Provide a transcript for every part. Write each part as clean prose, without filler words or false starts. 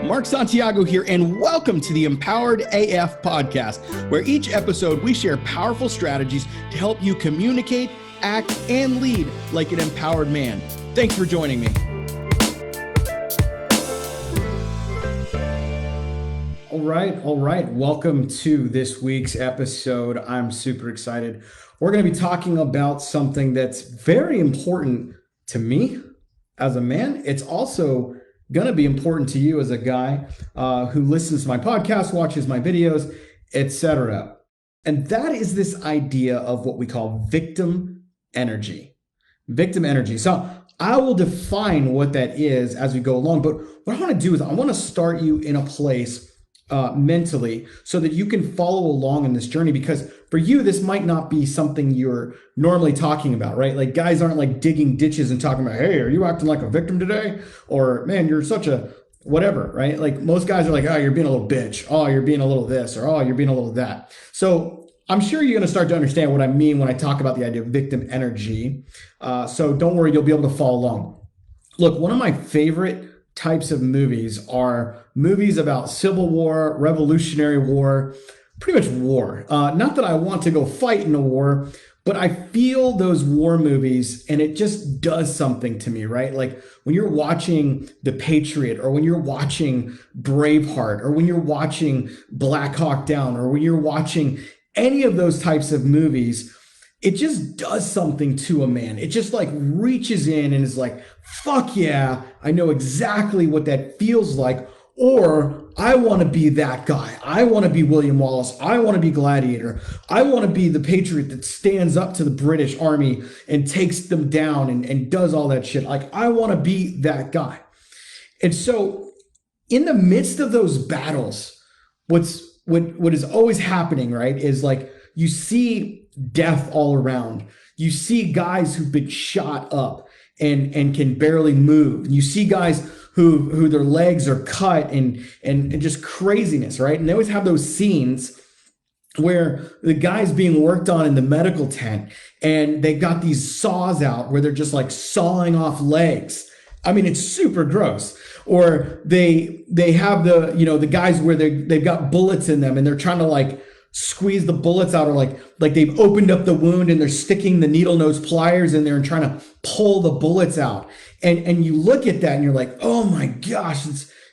Mark Santiago here, and welcome to the Empowered AF podcast, where each episode we share powerful strategies to help you communicate, act, and lead like an empowered man. Thanks for joining me. All right. Welcome to this week's episode. I'm super excited. We're going to be talking about something that's very important to me as a man. It's also going to be important to you as a guy who listens to my podcast, watches my videos, etc. And that is this idea of what we call victim energy. Victim energy. So I will define what that is as we go along. But what I want to do is I want to start you in a place mentally so that you can follow along in this journey, because for you, this might not be something you're normally talking about, right? Like guys aren't like digging ditches and talking about, hey, are you acting like a victim today? Or man, you're such a whatever, right? Like most guys are like, oh, you're being a little bitch. Oh, you're being a little this, or oh, you're being a little that. So I'm sure you're going to start to understand what I mean when I talk about the idea of victim energy. So don't worry, you'll be able to follow along. Look, one of my favorite types of movies are movies about Civil War, Revolutionary War, pretty much war. Not that I want to go fight in a war, but I feel those war movies and it just does something to me, right? Like when you're watching The Patriot, or when you're watching Braveheart, or when you're watching Black Hawk Down, or when you're watching any of those types of movies, it just does something to a man. It just like reaches in and is like, fuck yeah, I know exactly what that feels like. Or I want to be that guy. I want to be William Wallace. I want to be Gladiator. I want to be the patriot that stands up to the British army and takes them down and does all that shit. Like I want to be that guy. And so in the midst of those battles, what is always happening, right, is like you see death all around. You see guys who've been shot up and can barely move. You see guys who their legs are cut and just craziness, right? And they always have those scenes where the guy's being worked on in the medical tent and they got these saws out where they're just like sawing off legs. I mean, it's super gross. Or they have the guys where they've got bullets in them and they're trying to like squeeze the bullets out, or like they've opened up the wound and they're sticking the needle nose pliers in there and trying to pull the bullets out. And you look at that and you're like, oh my gosh,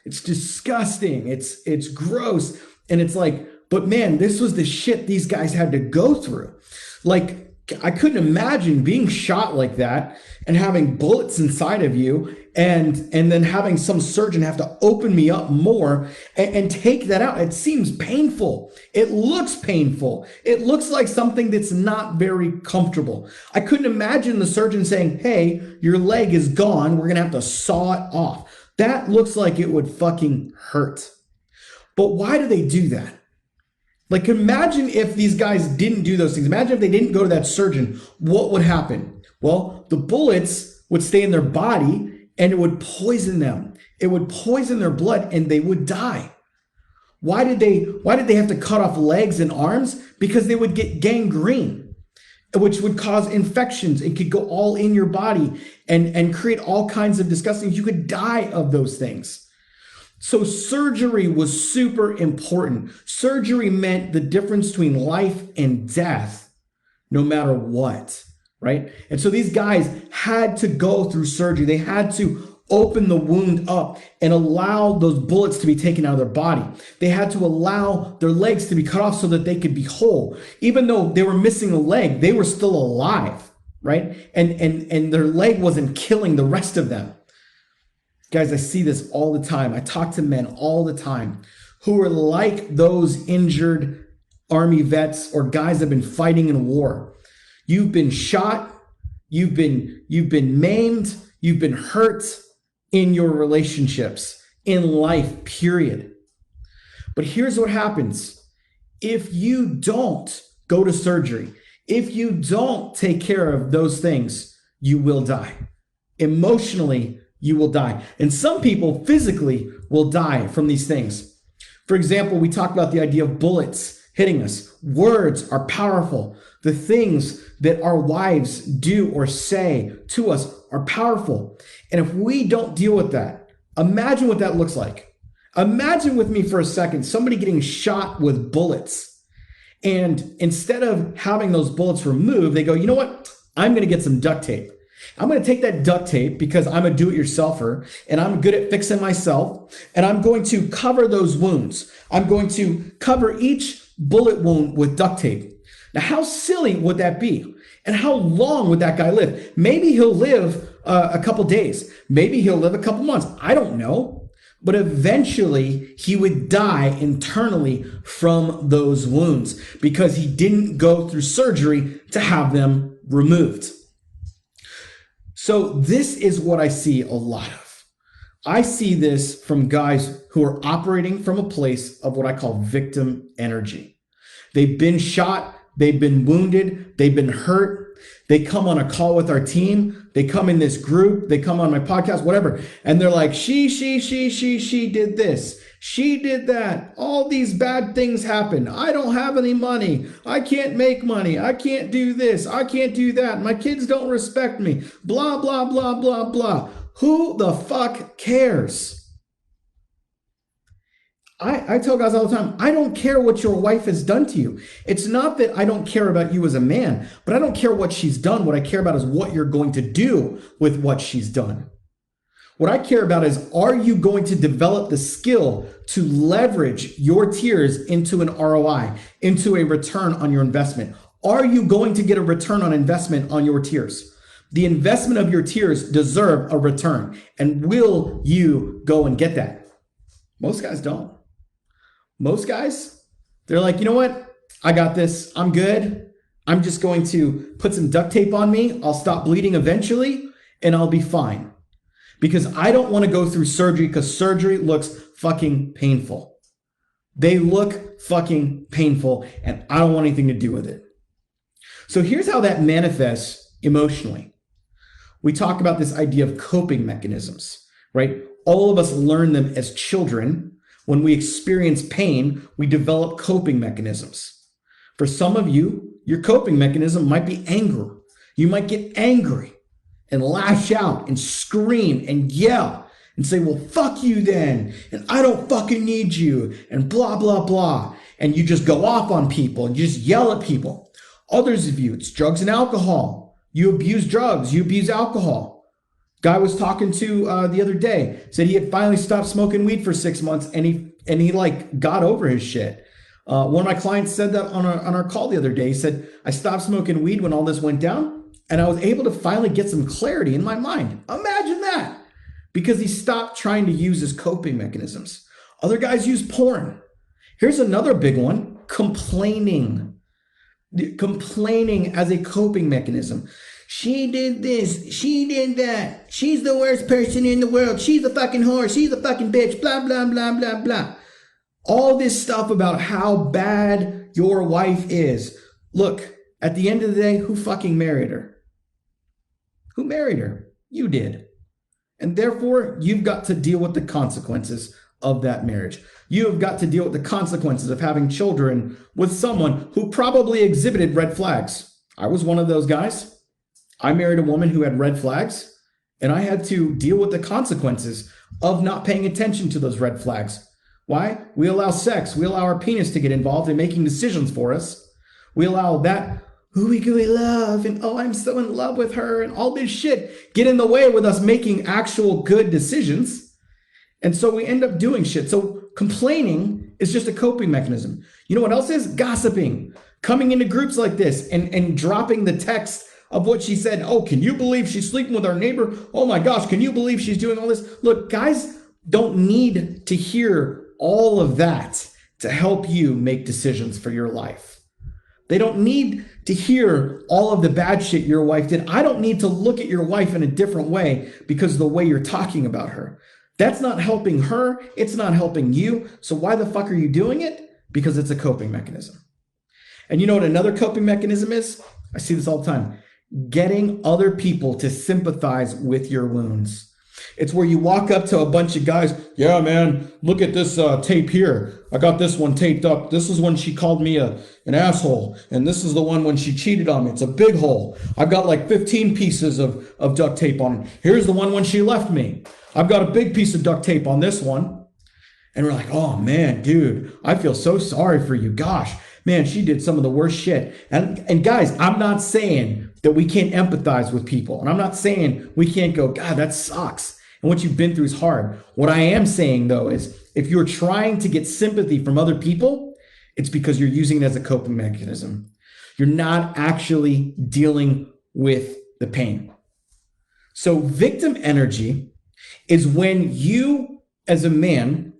it's disgusting. It's gross. And it's like, but man, this was the shit these guys had to go through. Like, I couldn't imagine being shot like that and having bullets inside of you and then having some surgeon have to open me up more and take that out. It seems painful. It looks painful. It looks like something that's not very comfortable. I couldn't imagine the surgeon saying, hey, your leg is gone. We're going to have to saw it off. That looks like it would fucking hurt. But why do they do that? Like, imagine if these guys didn't do those things. Imagine if they didn't go to that surgeon. What would happen? Well, the bullets would stay in their body and it would poison them. It would poison their blood and they would die. Why did they have to cut off legs and arms? Because they would get gangrene, which would cause infections. It could go all in your body and create all kinds of disgusting things. You could die of those things. So surgery was super important. Surgery meant the difference between life and death, no matter what, right? And so these guys had to go through surgery. They had to open the wound up and allow those bullets to be taken out of their body. They had to allow their legs to be cut off so that they could be whole. Even though they were missing a leg, they were still alive, right? And their leg wasn't killing the rest of them. Guys, I see this all the time. I talk to men all the time who are like those injured army vets or guys that have been fighting in war. You've been shot, you've been maimed, you've been hurt in your relationships, in life, period. But here's what happens. If you don't go to surgery, if you don't take care of those things, you will die. Emotionally, you will die. And some people physically will die from these things. For example, we talked about the idea of bullets hitting us. Words are powerful. The things that our wives do or say to us are powerful. And if we don't deal with that, imagine what that looks like. Imagine with me for a second somebody getting shot with bullets. And instead of having those bullets removed, they go, you know what? I'm going to get some duct tape. I'm going to take that duct tape because I'm a do-it-yourselfer and I'm good at fixing myself. And I'm going to cover those wounds. I'm going to cover each bullet wound with duct tape. Now, how silly would that be? And how long would that guy live? Maybe he'll live a couple days. Maybe he'll live a couple months. I don't know. But eventually he would die internally from those wounds because he didn't go through surgery to have them removed. So this is what I see a lot of. I see this from guys who are operating from a place of what I call victim energy. They've been shot, they've been wounded, they've been hurt. They come on a call with our team. They come in this group. They come on my podcast, whatever. And they're like, she did this. She did that. All these bad things happen. I don't have any money. I can't make money. I can't do this. I can't do that. My kids don't respect me. Blah, blah, blah, blah, blah. Who the fuck cares? I tell guys all the time, I don't care what your wife has done to you. It's not that I don't care about you as a man, but I don't care what she's done. What I care about is what you're going to do with what she's done. What I care about is, are you going to develop the skill to leverage your tears into an ROI, into a return on your investment? Are you going to get a return on investment on your tears? The investment of your tears deserve a return. And will you go and get that? Most guys don't. Most guys, they're like, you know what? I got this. I'm good. I'm just going to put some duct tape on me. I'll stop bleeding eventually and I'll be fine. Because I don't want to go through surgery because surgery looks fucking painful. They look fucking painful and I don't want anything to do with it. So here's how that manifests emotionally. We talk about this idea of coping mechanisms, right? All of us learn them as children. When we experience pain, we develop coping mechanisms. For some of you, your coping mechanism might be anger. You might get angry and lash out and scream and yell and say, well, fuck you then. And I don't fucking need you and blah, blah, blah. And you just go off on people and you just yell at people. Others of you, it's drugs and alcohol. You abuse drugs, you abuse alcohol. Guy was talking to the other day, said he had finally stopped smoking weed for 6 months and he like got over his shit. One of my clients said that on our call the other day. He said, I stopped smoking weed when all this went down and I was able to finally get some clarity in my mind. Imagine that, because he stopped trying to use his coping mechanisms. Other guys use porn. Here's another big one, complaining. Complaining as a coping mechanism. She did this. She did that. She's the worst person in the world. She's a fucking whore. She's a fucking bitch. Blah, blah, blah, blah, blah. All this stuff about how bad your wife is. Look, at the end of the day, who fucking married her? Who married her? You did. And therefore, you've got to deal with the consequences of that marriage. You have got to deal with the consequences of having children with someone who probably exhibited red flags. I was one of those guys. I married a woman who had red flags, and I had to deal with the consequences of not paying attention to those red flags. Why? We allow sex. We allow our penis to get involved in making decisions for us. We allow that ooey-gooey love and, oh, I'm so in love with her and all this shit get in the way with us making actual good decisions. And so we end up doing shit. So complaining is just a coping mechanism. You know what else is? Gossiping. Coming into groups like this and dropping the text of what she said. Oh, can you believe she's sleeping with our neighbor? Oh my gosh, can you believe she's doing all this? Look, guys don't need to hear all of that to help you make decisions for your life. They don't need to hear all of the bad shit your wife did. I don't need to look at your wife in a different way because of the way you're talking about her. That's not helping her. It's not helping you. So why the fuck are you doing it? Because it's a coping mechanism. And you know what another coping mechanism is? I see this all the time. Getting other people to sympathize with your wounds. It's where you walk up to a bunch of guys. Yeah, man, look at this tape here. I got this one taped up. This is when she called me an asshole. And this is the one when she cheated on me. It's a big hole. I've got like 15 pieces of duct tape on it. Here's the one when she left me. I've got a big piece of duct tape on this one. And we're like, oh man, dude, I feel so sorry for you. Gosh, man, she did some of the worst shit. And guys, I'm not saying that we can't empathize with people. And I'm not saying we can't go, God, that sucks. And what you've been through is hard. What I am saying though is if you're trying to get sympathy from other people, it's because you're using it as a coping mechanism. You're not actually dealing with the pain. So victim energy is when you, as a man,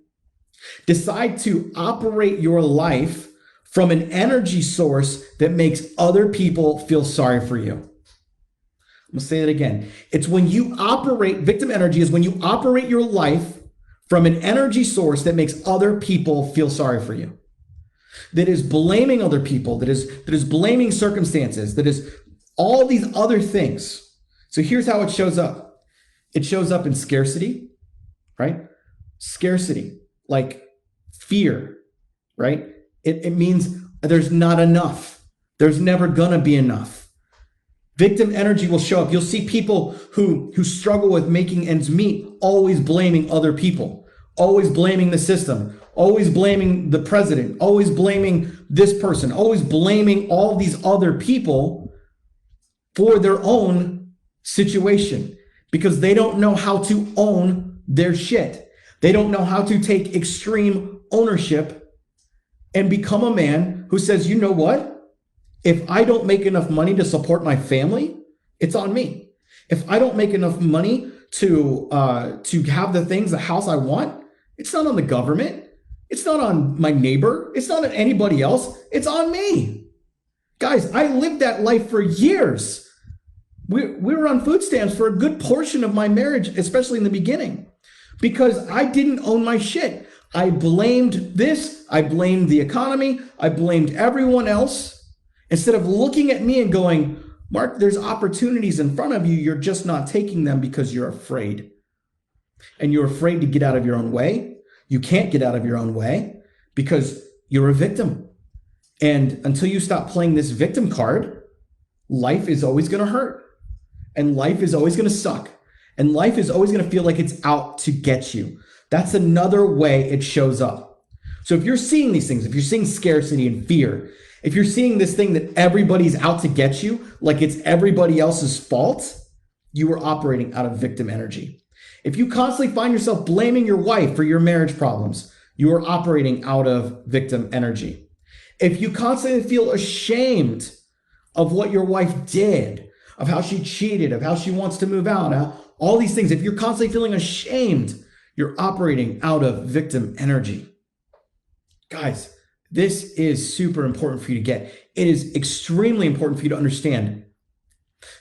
decide to operate your life from an energy source that makes other people feel sorry for you. I'm gonna say that again. It's when you operate, victim energy is when you operate your life from an energy source that makes other people feel sorry for you. That is blaming other people, that is blaming circumstances, that is all these other things. So here's how it shows up. It shows up in scarcity, right? Scarcity, like fear, right? It means there's not enough. There's never gonna be enough. Victim energy will show up. You'll see people who struggle with making ends meet, always blaming other people, always blaming the system, always blaming the president, always blaming this person, always blaming all these other people for their own situation because they don't know how to own their shit. They don't know how to take extreme ownership and become a man who says, you know what? If I don't make enough money to support my family, it's on me. If I don't make enough money to have the house I want, it's not on the government. It's not on my neighbor. It's not on anybody else. It's on me. Guys, I lived that life for years. We were on food stamps for a good portion of my marriage, especially in the beginning, because I didn't own my shit. I blamed this. I blamed the economy. I blamed everyone else instead of looking at me and going, Mark, there's opportunities in front of you. You're just not taking them because you're afraid. And you're afraid to get out of your own way. You can't get out of your own way because you're a victim. And until you stop playing this victim card, life is always going to hurt. And life is always going to suck. And life is always going to feel like it's out to get you. That's another way it shows up. So if you're seeing these things, if you're seeing scarcity and fear, if you're seeing this thing that everybody's out to get you, like it's everybody else's fault, you are operating out of victim energy. If you constantly find yourself blaming your wife for your marriage problems, you are operating out of victim energy. If you constantly feel ashamed of what your wife did, of how she cheated, of how she wants to move out, all these things, if you're constantly feeling ashamed, you're operating out of victim energy. Guys, this is super important for you to get. It is extremely important for you to understand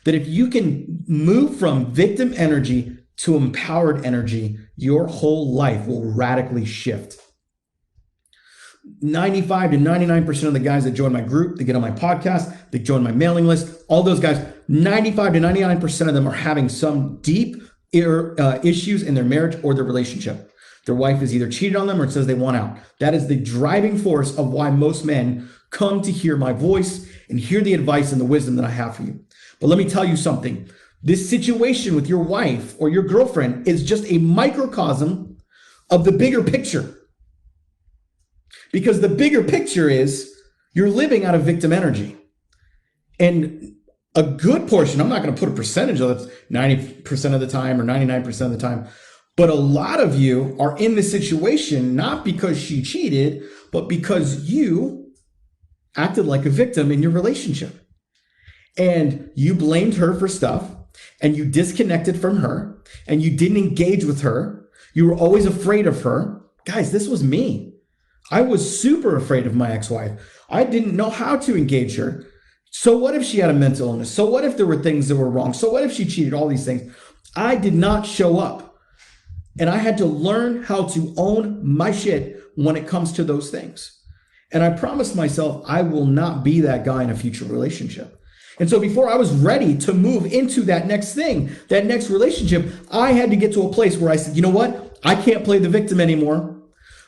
that if you can move from victim energy to empowered energy, your whole life will radically shift. 95 to 99% of the guys that join my group, they get on my podcast, they join my mailing list, all those guys, 95 to 99% of them are having some deep issues in their marriage or their relationship. Their wife has either cheated on them or says they want out. That is the driving force of why most men come to hear my voice and hear the advice and the wisdom that I have for you. But let me tell you something. This situation with your wife or your girlfriend is just a microcosm of the bigger picture. Because the bigger picture is you're living out of victim energy. And a good portion, I'm not going to put a percentage of it, 90% of the time or 99% of the time, but a lot of you are in this situation not because she cheated, but because you acted like a victim in your relationship. And you blamed her for stuff, and you disconnected from her, and you didn't engage with her. You were always afraid of her. Guys, this was me. I was super afraid of my ex-wife. I didn't know how to engage her. So what if she had a mental illness? So what if there were things that were wrong? So what if she cheated? All these things. I did not show up. And I had to learn how to own my shit when it comes to those things. And I promised myself I will not be that guy in a future relationship. And so before I was ready to move into that next thing, that next relationship, I had to get to a place where I said, you know what? I can't play the victim anymore.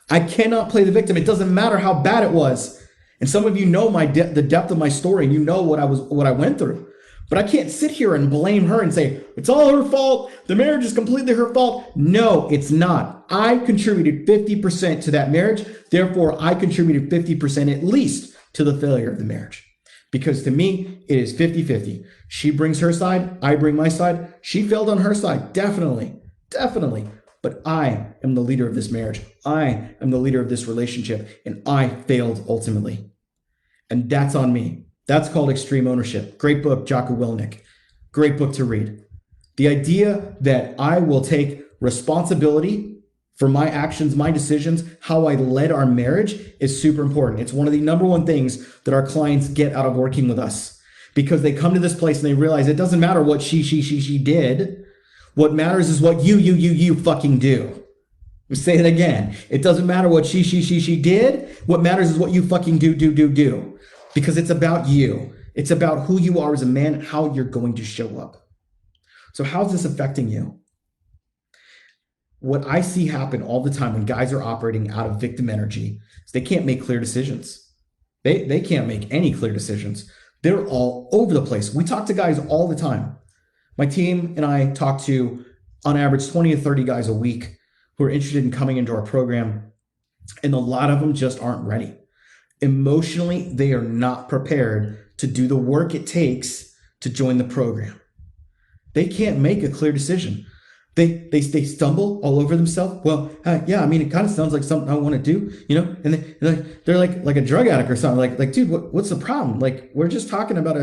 I cannot play the victim. It doesn't matter how bad it was. And some of you know the depth of my story, and you know what I went through. But I can't sit here and blame her and say, it's all her fault. The marriage is completely her fault. No, it's not. I contributed 50% to that marriage. Therefore, I contributed 50% at least to the failure of the marriage. Because to me, it is 50-50. She brings her side, I bring my side. She failed on her side, definitely. But I am the leader of this marriage. I am the leader of this relationship, and I failed ultimately. And that's on me. That's called extreme ownership. Great book, Jocko Willink. Great book to read. The idea that I will take responsibility for my actions, my decisions, how I led our marriage is super important. It's one of the number one things that our clients get out of working with us, because they come to this place and they realize it doesn't matter what she did. What matters is what you fucking do. Let me say it again. It doesn't matter what she did. What matters is what you fucking do. Because it's about you. It's about who you are as a man and how you're going to show up. So how's this affecting you? What I see happen all the time when guys are operating out of victim energy is they can't make clear decisions. They can't make any clear decisions. They're all over the place. We talk to guys all the time. My team and I talk to, on average, 20 to 30 guys a week who are interested in coming into our program, and a lot of them just aren't ready. Emotionally, they are not prepared to do the work it takes to join the program. They can't make a clear decision. They stumble all over themselves. Well, yeah, I mean, it kind of sounds like something I want to do, and they're like a drug addict or something. Like, dude, what's the problem? Like, we're just talking about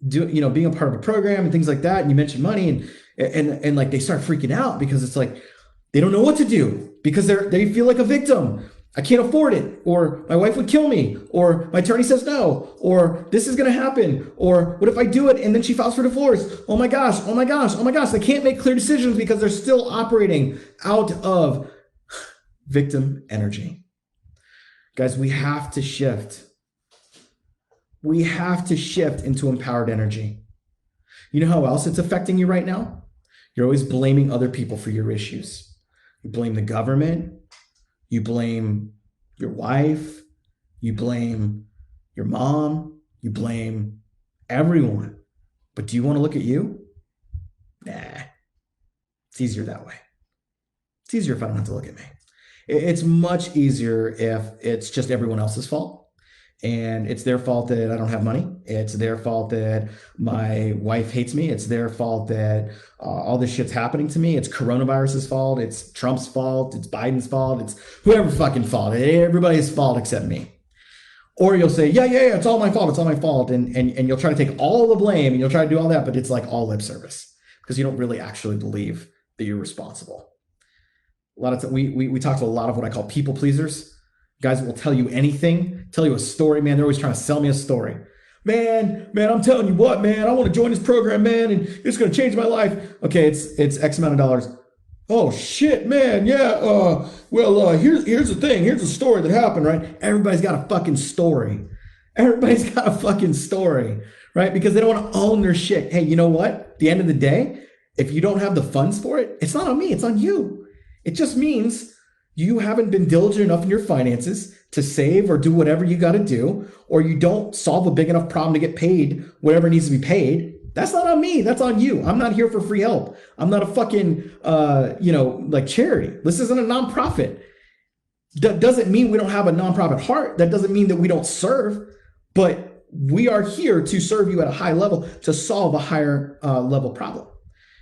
being a part of a program and things like that. And you mentioned money and like they start freaking out because it's like, they don't know what to do because they feel like a victim. I can't afford it, or my wife would kill me, or my attorney says no, or this is going to happen, or what if I do it and then she files for divorce? Oh my gosh. They can't make clear decisions because they're still operating out of victim energy. Guys, we have to shift. We have to shift into empowered energy. You know how else it's affecting you right now? You're always blaming other people for your issues. You blame the government. You blame your wife, you blame your mom, you blame everyone. But do you want to look at you? Nah, it's easier that way. It's easier if I don't have to look at me. It's much easier if it's just everyone else's fault. And it's their fault that I don't have money. It's their fault that my wife hates me. It's their fault that all this shit's happening to me. It's coronavirus's fault. It's Trump's fault. It's Biden's fault. It's whoever's fucking fault. Everybody's fault except me. Or you'll say, yeah, it's all my fault. It's all my fault. And you'll try to take all the blame and you'll try to do all that, but it's like all lip service because you don't really actually believe that you're responsible. A lot of times we talk to a lot of what I call people pleasers. Guys will tell you anything, tell you a story, man. They're always trying to sell me a story. Man, I'm telling you what, man, I want to join this program, man, and it's going to change my life. Okay, it's X amount of dollars. Oh, shit, man, yeah. Here's the thing. Here's the story that happened, right? Everybody's got a fucking story. Everybody's got a fucking story, right? Because they don't want to own their shit. Hey, you know what? At the end of the day, if you don't have the funds for it, it's not on me, it's on you. It just means you haven't been diligent enough in your finances to save or do whatever you got to do, or you don't solve a big enough problem to get paid whatever needs to be paid. That's not on me. That's on you. I'm not here for free help. I'm not a fucking, like charity. This isn't a nonprofit. That doesn't mean we don't have a nonprofit heart. That doesn't mean that we don't serve, but we are here to serve you at a high level to solve a higher level problem.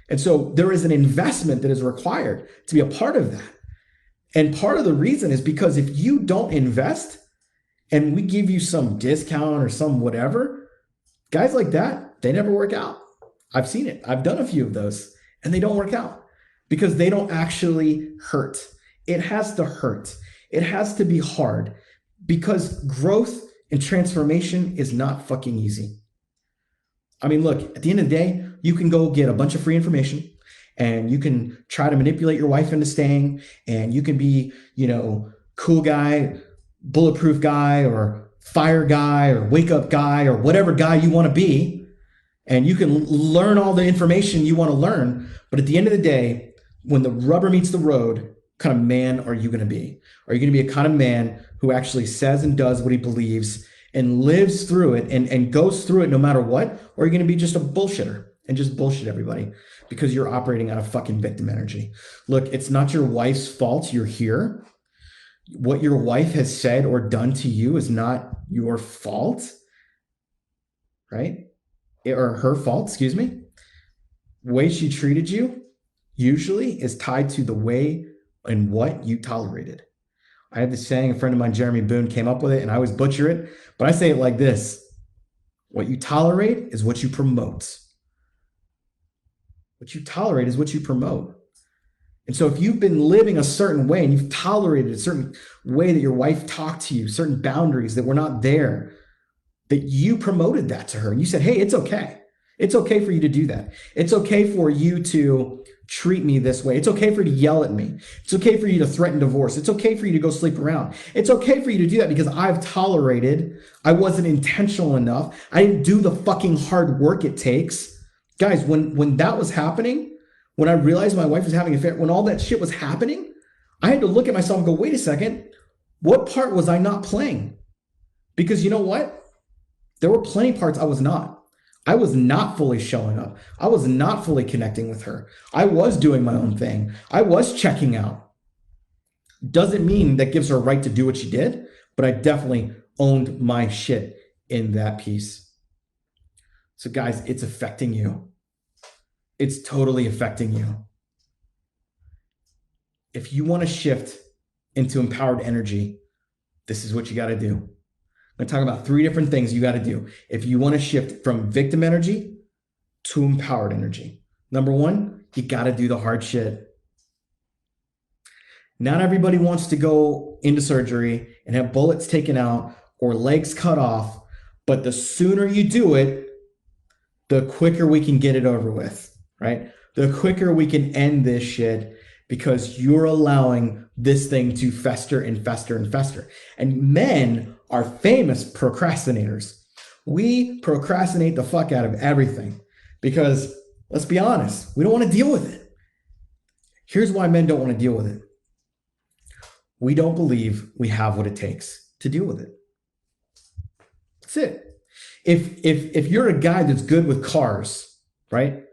And so there is an investment that is required to be a part of that. And part of the reason is because if you don't invest and we give you some discount or some whatever, guys like that, they never work out. I've seen it. I've done a few of those and they don't work out because they don't actually hurt. It has to hurt. It has to be hard because growth and transformation is not fucking easy. I mean, look, at the end of the day, you can go get a bunch of free information and you can try to manipulate your wife into staying, and you can be, cool guy, bulletproof guy, or fire guy, or wake up guy, or whatever guy you want to be. And you can learn all the information you want to learn. But at the end of the day, when the rubber meets the road, what kind of man are you going to be? Are you going to be a kind of man who actually says and does what he believes and lives through it and goes through it no matter what? Or are you going to be just a bullshitter and just bullshit everybody because you're operating out of fucking victim energy? Look, it's not your wife's fault you're here. What your wife has said or done to you is not your fault, right? Or her fault, excuse me. The way she treated you usually is tied to the way and what you tolerated. I had this saying, a friend of mine, Jeremy Boone, came up with it, and I always butcher it, but I say it like this: what you tolerate is what you promote. What you tolerate is what you promote. And so if you've been living a certain way and you've tolerated a certain way that your wife talked to you, certain boundaries that were not there, that you promoted that to her and you said, hey, it's okay. It's okay for you to do that. It's okay for you to treat me this way. It's okay for you to yell at me. It's okay for you to threaten divorce. It's okay for you to go sleep around. It's okay for you to do that because I've tolerated. I wasn't intentional enough. I didn't do the fucking hard work it takes. Guys, when that was happening, when I realized my wife was having an affair, when all that shit was happening, I had to look at myself and go, wait a second, what part was I not playing? Because you know what? There were plenty of parts I was not. I was not fully showing up. I was not fully connecting with her. I was doing my own thing. I was checking out. Doesn't mean that gives her a right to do what she did, but I definitely owned my shit in that piece. So guys, it's affecting you. It's totally affecting you. If you want to shift into empowered energy, this is what you got to do. I'm going to talk about 3 different things you got to do if you want to shift from victim energy to empowered energy. Number 1, you got to do the hard shit. Not everybody wants to go into surgery and have bullets taken out or legs cut off, but the sooner you do it, the quicker we can get it over with. Right? The quicker we can end this shit because you're allowing this thing to fester and fester and fester. And men are famous procrastinators. We procrastinate the fuck out of everything because, let's be honest, we don't want to deal with it. Here's why men don't want to deal with it. We don't believe we have what it takes to deal with it. That's it. If you're a guy that's good with cars, right?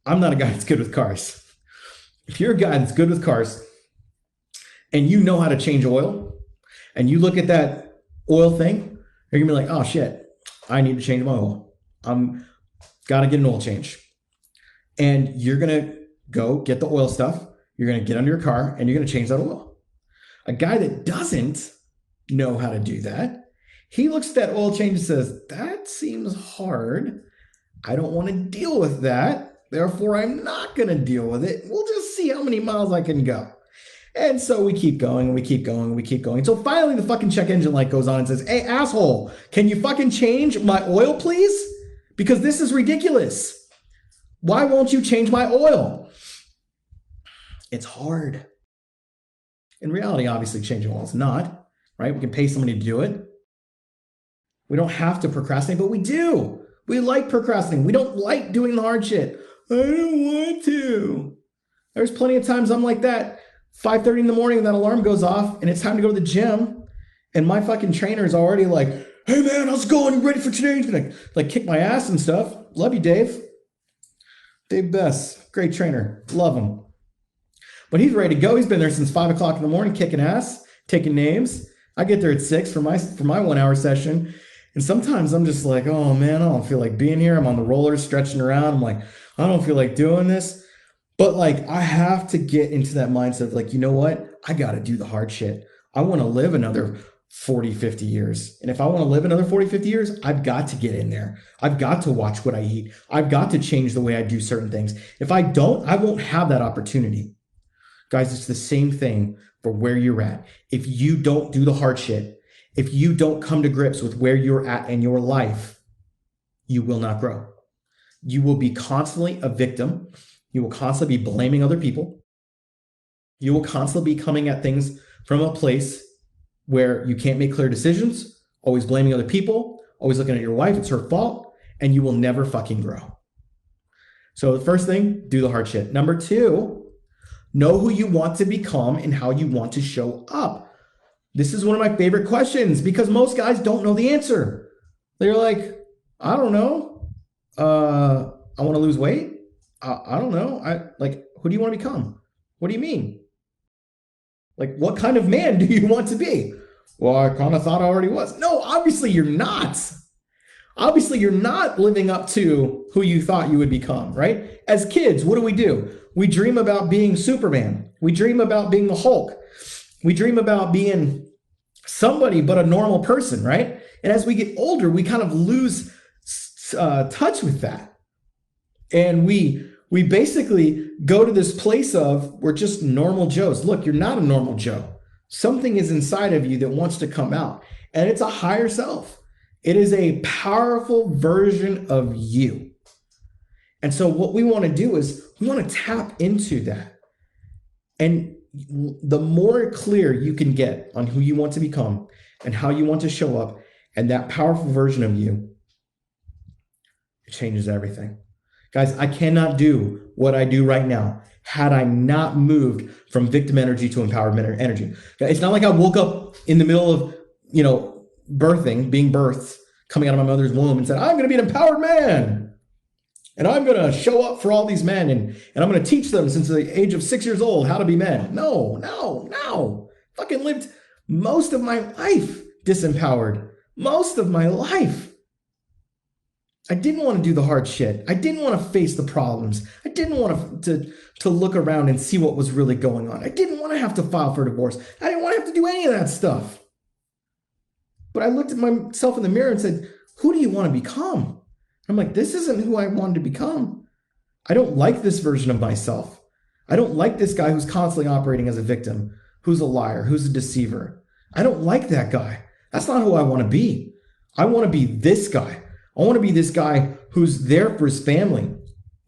I'm not a guy that's good with cars. If you're a guy that's good with cars and you know how to change oil and you look at that oil thing, you're gonna be like, oh shit, I need to change my oil. I'm gotta get an oil change. And you're gonna go get the oil stuff. You're gonna get under your car and you're gonna change that oil. A guy that doesn't know how to do that, he looks at that oil change and says, that seems hard. I don't want to deal with that. Therefore, I'm not going to deal with it. We'll just see how many miles I can go. And so we keep going, and we keep going, and we keep going. So finally, the fucking check engine light goes on and says, hey, asshole, can you fucking change my oil, please? Because this is ridiculous. Why won't you change my oil? It's hard. In reality, obviously, changing oil is not, right? We can pay somebody to do it. We don't have to procrastinate, but we do. We like procrastinating. We don't like doing the hard shit. I don't want to. There's plenty of times I'm like that. 5:30 in the morning, that alarm goes off and it's time to go to the gym. And my fucking trainer is already like, hey man, how's it going? You ready for today? He's gonna like kick my ass and stuff. Love you, Dave. Dave Bess, great trainer. Love him. But he's ready to go. He's been there since 5 o'clock in the morning, kicking ass, taking names. I get there at 6 for my 1 hour session. And sometimes I'm just like, oh man, I don't feel like being here. I'm on the rollers stretching around. I'm like, I don't feel like doing this. But like, I have to get into that mindset of like, you know what? I got to do the hard shit. I want to live another 40, 50 years. And if I want to live another 40, 50 years, I've got to get in there. I've got to watch what I eat. I've got to change the way I do certain things. If I don't, I won't have that opportunity. Guys, it's the same thing for where you're at. If you don't do the hard shit, if you don't come to grips with where you're at in your life, you will not grow. You will be constantly a victim. You will constantly be blaming other people. You will constantly be coming at things from a place where you can't make clear decisions, always blaming other people, always looking at your wife, it's her fault, and you will never fucking grow. So the first thing, do the hard shit. Number 2, know who you want to become and how you want to show up. This is one of my favorite questions because most guys don't know the answer. They're like, I don't know. I want to lose weight. I don't know. Who do you want to become? What do you mean? Like, what kind of man do you want to be? Well, I kind of thought I already was. No, obviously you're not. Obviously you're not living up to who you thought you would become, right? As kids, what do? We dream about being Superman. We dream about being the Hulk. We dream about being somebody but a normal person, right? And as we get older, we kind of lose touch with that. And we basically go to this place of we're just normal Joes. Look, you're not a normal Joe. Something is inside of you that wants to come out, and it's a higher self. It is a powerful version of you. And so what we want to do is we want to tap into that. And the more clear you can get on who you want to become and how you want to show up and that powerful version of you, it changes everything. Guys, I cannot do what I do right now had I not moved from victim energy to empowerment energy. It's not like I woke up in the middle of, being birthed, coming out of my mother's womb and said, I'm going to be an empowered man. And I'm going to show up for all these men and I'm going to teach them since the age of 6 years old how to be men. No. Fucking lived most of my life disempowered. Most of my life. I didn't want to do the hard shit. I didn't want to face the problems. I didn't want to look around and see what was really going on. I didn't want to have to file for divorce. I didn't want to have to do any of that stuff. But I looked at myself in the mirror and said, who do you want to become? I'm like, this isn't who I wanted to become. I don't like this version of myself. I don't like this guy who's constantly operating as a victim, who's a liar, who's a deceiver. I don't like that guy. That's not who I want to be. I want to be this guy. I want to be this guy who's there for his family,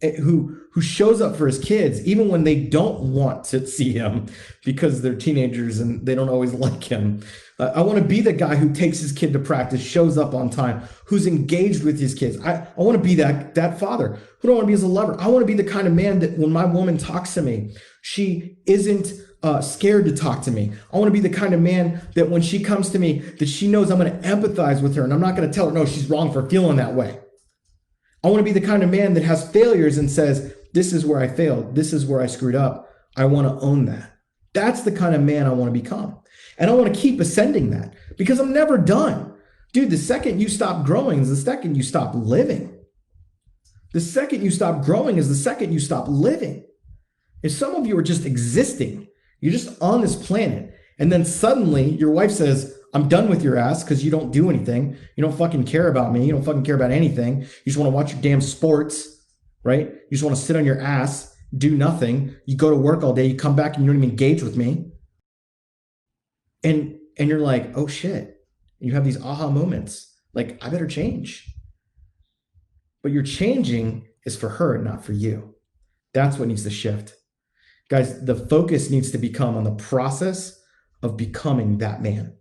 who shows up for his kids, even when they don't want to see him because they're teenagers and they don't always like him. I want to be the guy who takes his kid to practice, shows up on time, who's engaged with his kids. I want to be that father. Who do I want to be as a lover? I want to be the kind of man that when my woman talks to me, she isn't scared to talk to me. I want to be the kind of man that when she comes to me, that she knows I'm going to empathize with her and I'm not going to tell her, no, she's wrong for feeling that way. I want to be the kind of man that has failures and says, this is where I failed. This is where I screwed up. I want to own that. That's the kind of man I want to become. And I want to keep ascending that because I'm never done. Dude, the second you stop growing is the second you stop living. The second you stop growing is the second you stop living. If some of you are just existing, you're just on this planet, and then suddenly your wife says, I'm done with your ass because you don't do anything. You don't fucking care about me. You don't fucking care about anything. You just want to watch your damn sports, right? You just want to sit on your ass, do nothing. You go to work all day, you come back and you don't even engage with me. And you're like, oh shit. You have these aha moments. Like, I better change. But your changing is for her, not for you. That's what needs to shift. Guys, the focus needs to become on the process of becoming that man.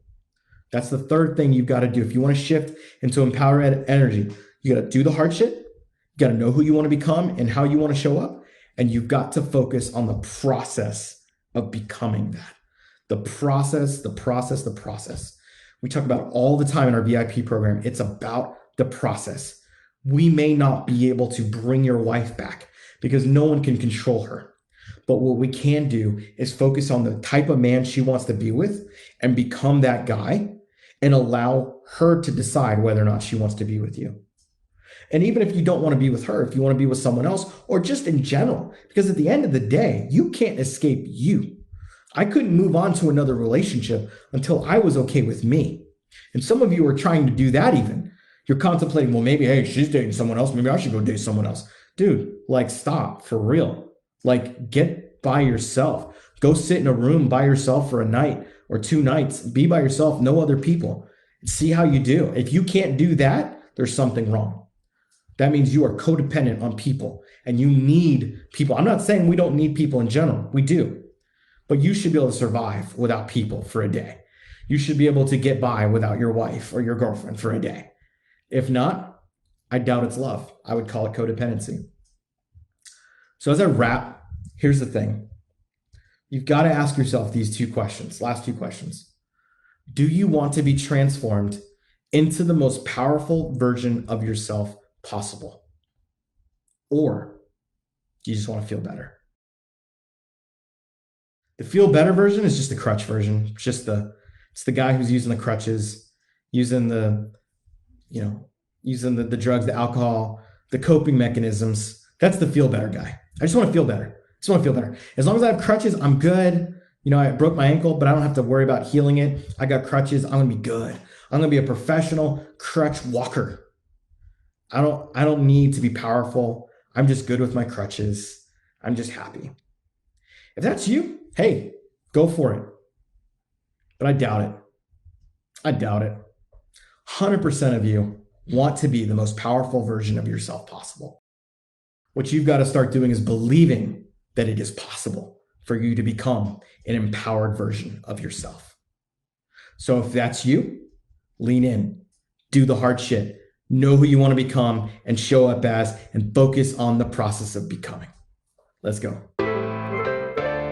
That's the third thing you've got to do. If you want to shift into empowered energy, you got to do the hard shit. You got to know who you want to become and how you want to show up. And you've got to focus on the process of becoming that. The process. We talk about it all the time in our VIP program. It's about the process. We may not be able to bring your wife back because no one can control her. But what we can do is focus on the type of man she wants to be with and become that guy and allow her to decide whether or not she wants to be with you. And even if you don't want to be with her, if you want to be with someone else or just in general, because at the end of the day, you can't escape you. I couldn't move on to another relationship until I was okay with me. And some of you are trying to do that even. You're contemplating, well, maybe, hey, she's dating someone else. Maybe I should go date someone else. Dude, like, stop, for real. Like, get by yourself. Go sit in a room by yourself for a night or 2 nights. Be by yourself, no other people. See how you do. If you can't do that, there's something wrong. That means you are codependent on people and you need people. I'm not saying we don't need people in general. We do. But you should be able to survive without people for a day. You should be able to get by without your wife or your girlfriend for a day. If not, I doubt it's love. I would call it codependency. So as I wrap, here's the thing. You've got to ask yourself these 2 questions, last 2 questions. Do you want to be transformed into the most powerful version of yourself possible? Or do you just want to feel better? The feel better version is just the crutch version. It's the guy who's using the crutches, using the drugs, the alcohol, the coping mechanisms. That's the feel better guy. I just want to feel better. I just want to feel better. As long as I have crutches, I'm good. I broke my ankle, but I don't have to worry about healing it. I got crutches. I'm going to be good. I'm going to be a professional crutch walker. I don't need to be powerful. I'm just good with my crutches. I'm just happy. If that's you, hey, go for it. But I doubt it. 100% of you want to be the most powerful version of yourself possible. What you've got to start doing is believing that it is possible for you to become an empowered version of yourself. So if that's you, lean in, do the hard shit, know who you want to become and show up as, and focus on the process of becoming. Let's go.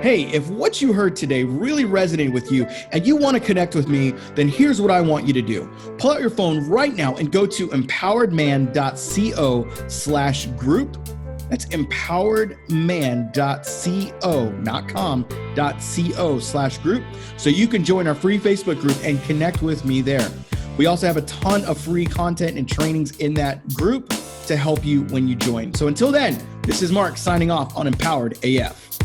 Hey, if what you heard today really resonated with you and you want to connect with me, then here's what I want you to do. Pull out your phone right now and go to empoweredman.co/group. That's empoweredman.co, not com.co/group. So you can join our free Facebook group and connect with me there. We also have a ton of free content and trainings in that group to help you when you join. So until then, this is Mark signing off on Empowered AF.